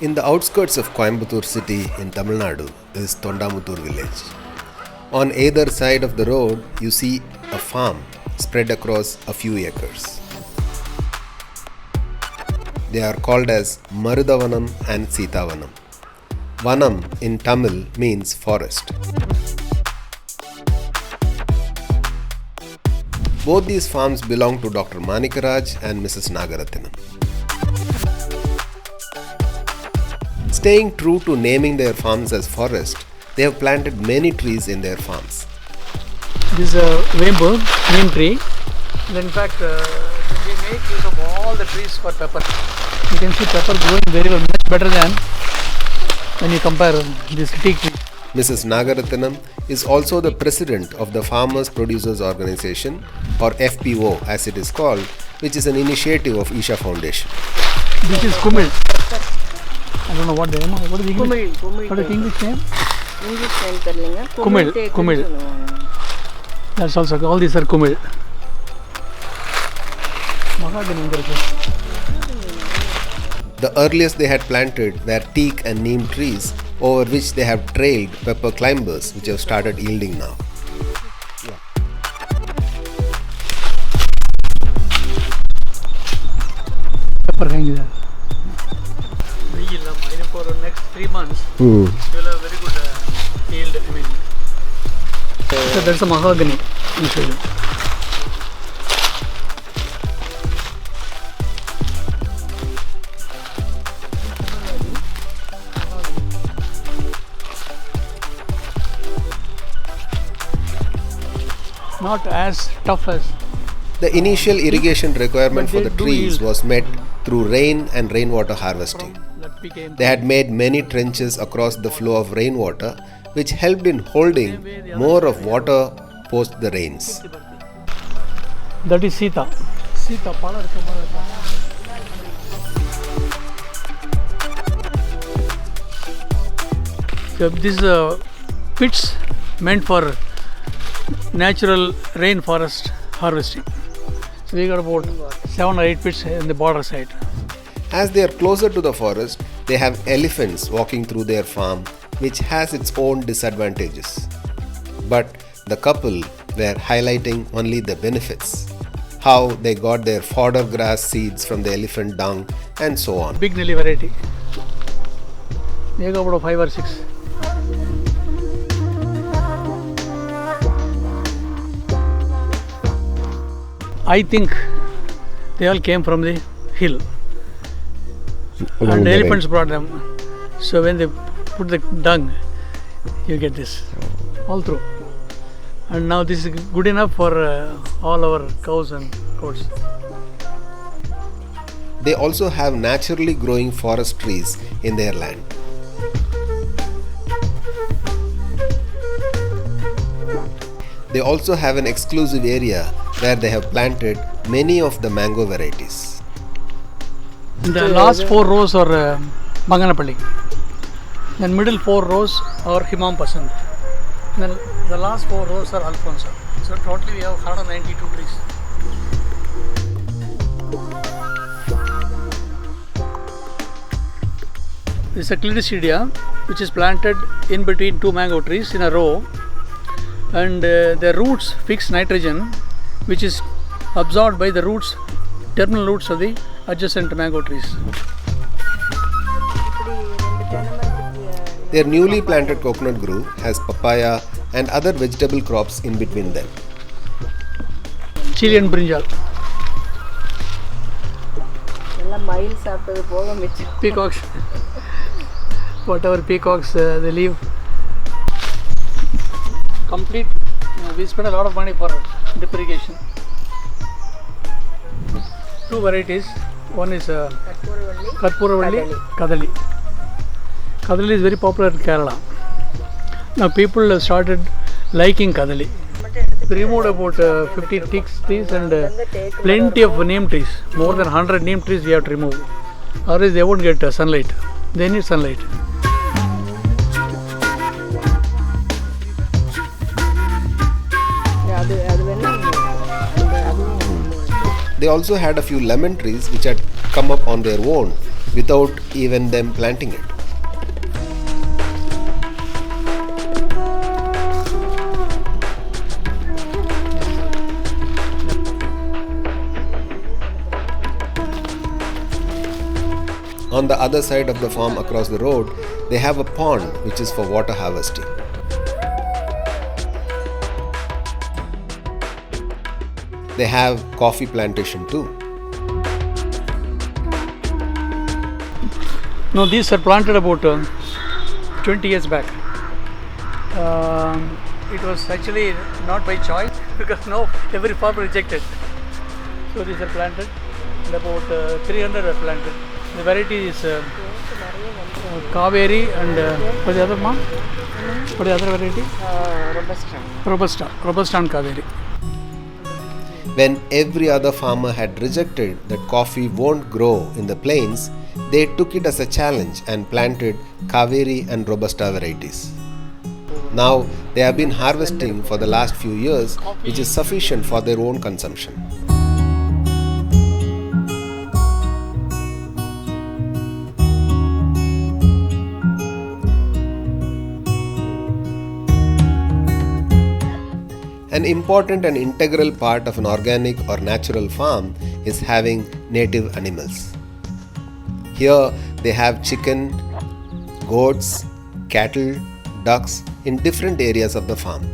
In the outskirts of Coimbatore city in Tamil Nadu is Thondamuttur village. On either side of the road, you see a farm spread across a few acres. They are called as Marudavanam and Sitavanam. Vanam in Tamil means forest. Both these farms belong to Dr.Manickaraj and Mrs.Nagarathinam. Staying true to naming their farms as forest, they have planted many trees in their farms. This is a rainbow neem tree. And in fact, we make use of all the trees for pepper. You can see pepper growing very well, much better than when you compare this teak tree. Mrs. Nagarathinam is also the president of the Farmers Producers Organization, or FPO as it is called, which is an initiative of Isha Foundation. This is kumil. I don't know what the name is. What is the English? What is the English name? English name tellinga. Kumil. That's also, all these are kumil. The earliest they had planted were teak and neem trees, over which they have trailed pepper climbers, which have started yielding now. Pepper hanging there. For the next 3 months, you will have very good yield. So that's a mahogany. I'll show you. Not as tough as. The initial irrigation requirement for the they do trees yield. was met through rain and rainwater harvesting. They had made many trenches across the flow of rainwater, which helped in holding more of water post the rains. That is Sita. Sita. So this pits meant for natural rainforest harvesting. So we got about 7 or 8 pits in the border side. As they are closer to the forest, they have elephants walking through their farm, which has its own disadvantages. But the couple were highlighting only the benefits, how they got their fodder grass seeds from the elephant dung and so on. Big Nelly variety. They got about 5 or 6. I think they all came from the hill. And the elephants brought them. So when they put the dung, you get this all through. And now this is good enough for all our cows and goats. They also have naturally growing forest trees in their land. They also have an exclusive area where they have planted many of the mango varieties. The last 4 rows are Banganapalli. Then middle 4 rows are Himam Pasand. Then the last 4 rows are Alfonso. So totally we have 192 trees. This is a Clidicidia which is planted in between 2 mango trees in a row, and the roots fix nitrogen which is absorbed by the roots, terminal roots of the adjacent mango trees. Their newly planted coconut grove has papaya and other vegetable crops in between them. Chilean brinjal. Peacocks. Whatever peacocks they leave. Complete. We spend a lot of money for drip irrigation. 2 varieties. One is Karpuravalli, Kadali. Kadali is very popular in Kerala. Now people have started liking Kadali. We removed about 50 teak trees and plenty of neem trees. More than 100 neem trees we have to remove. Otherwise they won't get sunlight. They need sunlight. they also had a few lemon trees which had come up on their own without even them planting it. On the other side of the farm across the road, they have a pond which is for water harvesting. They have coffee plantation too. No, these are planted about 20 years back. It was actually not by choice because every farm rejected. So these are planted and about 300 are planted. The variety is Kaveri and what is the other one? What is the other variety? Robusta and Kaveri. When every other farmer had rejected that coffee won't grow in the plains, they took it as a challenge and planted Kaveri and Robusta varieties. Now they have been harvesting for the last few years, which is sufficient for their own consumption. An important and integral part of an organic or natural farm is having native animals. Here they have chicken, goats, cattle, ducks in different areas of the farm.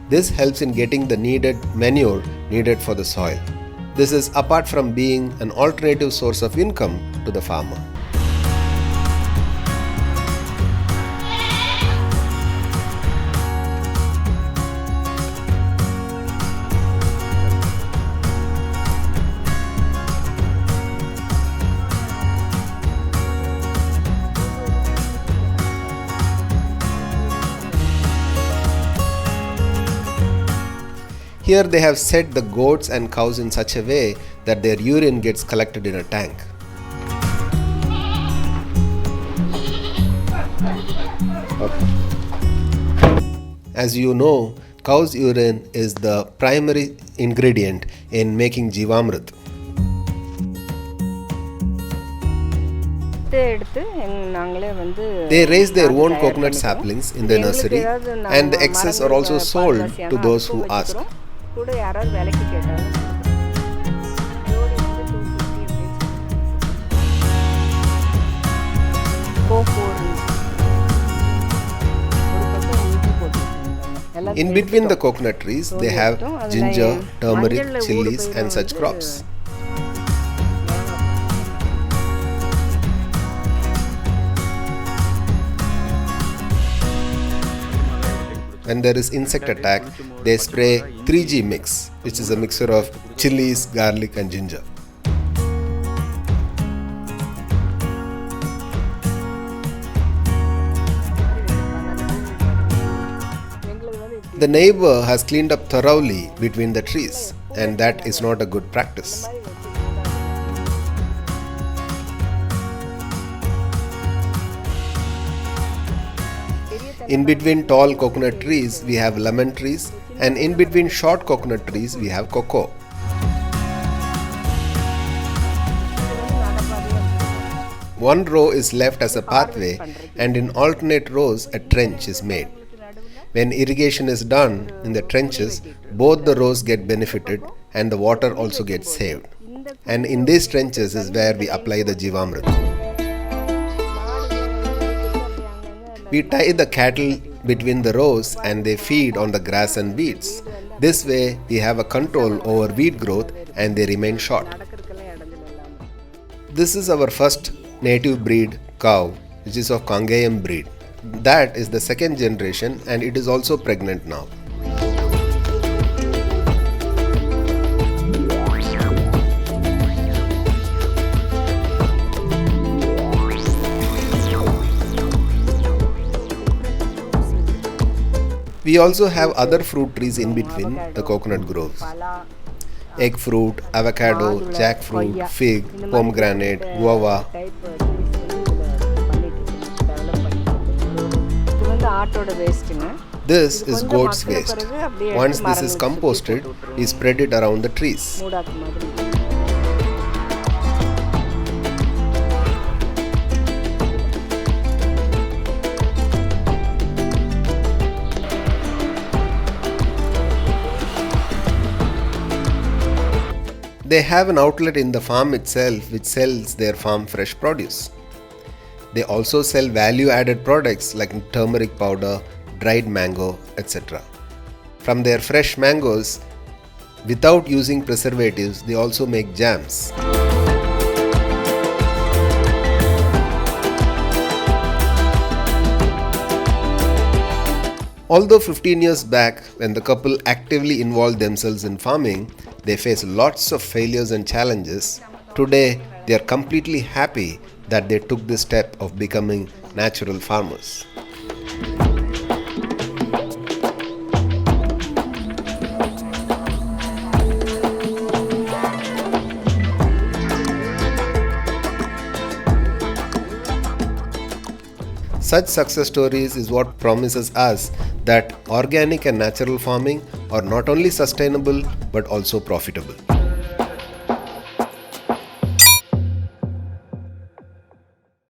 This helps in getting the needed manure needed for the soil. This is apart from being an alternative source of income to the farmer. Here they have set the goats and cows in such a way that their urine gets collected in a tank. As you know, cow's urine is the primary ingredient in making Jivamrit. They raise their own coconut saplings in the nursery, and the excess are also sold to those who ask. In between the coconut trees, they have ginger, turmeric, chilies and such crops. When there is insect attack, they spray 3G mix, which is a mixture of chilies, garlic and ginger. The neighbor has cleaned up thoroughly between the trees, and that is not a good practice. In between tall coconut trees, we have lemon trees, and in between short coconut trees, we have cocoa. One row is left as a pathway, and in alternate rows, a trench is made. When irrigation is done in the trenches, both the rows get benefited and the water also gets saved. And in these trenches is where we apply the Jivamrit. We tie the cattle between the rows and they feed on the grass and weeds. This way we have a control over weed growth and they remain short. This is our first native breed cow, which is of Kangayam breed. That is the second generation and it is also pregnant now. We also have other fruit trees in between the coconut groves. Egg fruit, avocado, jackfruit, fig, pomegranate, guava. This is கொஞ்சம் goat's மக்கின waste. பிறகு அப்படியே Once எடுத்து this is மரங்களுக்கு composted, சுத்தி போட்டு we spread it around the trees. மூடாக்கு மாதிரி. They have an outlet in the farm itself which sells their farm fresh produce. They also sell value-added products like turmeric powder, dried mango, etc. From their fresh mangoes, without using preservatives, they also make jams. Although 15 years back, when the couple actively involved themselves in farming, they faced lots of failures and challenges, today they are completely happy that they took this step of becoming natural farmers. Such success stories is what promises us that organic and natural farming are not only sustainable but also profitable.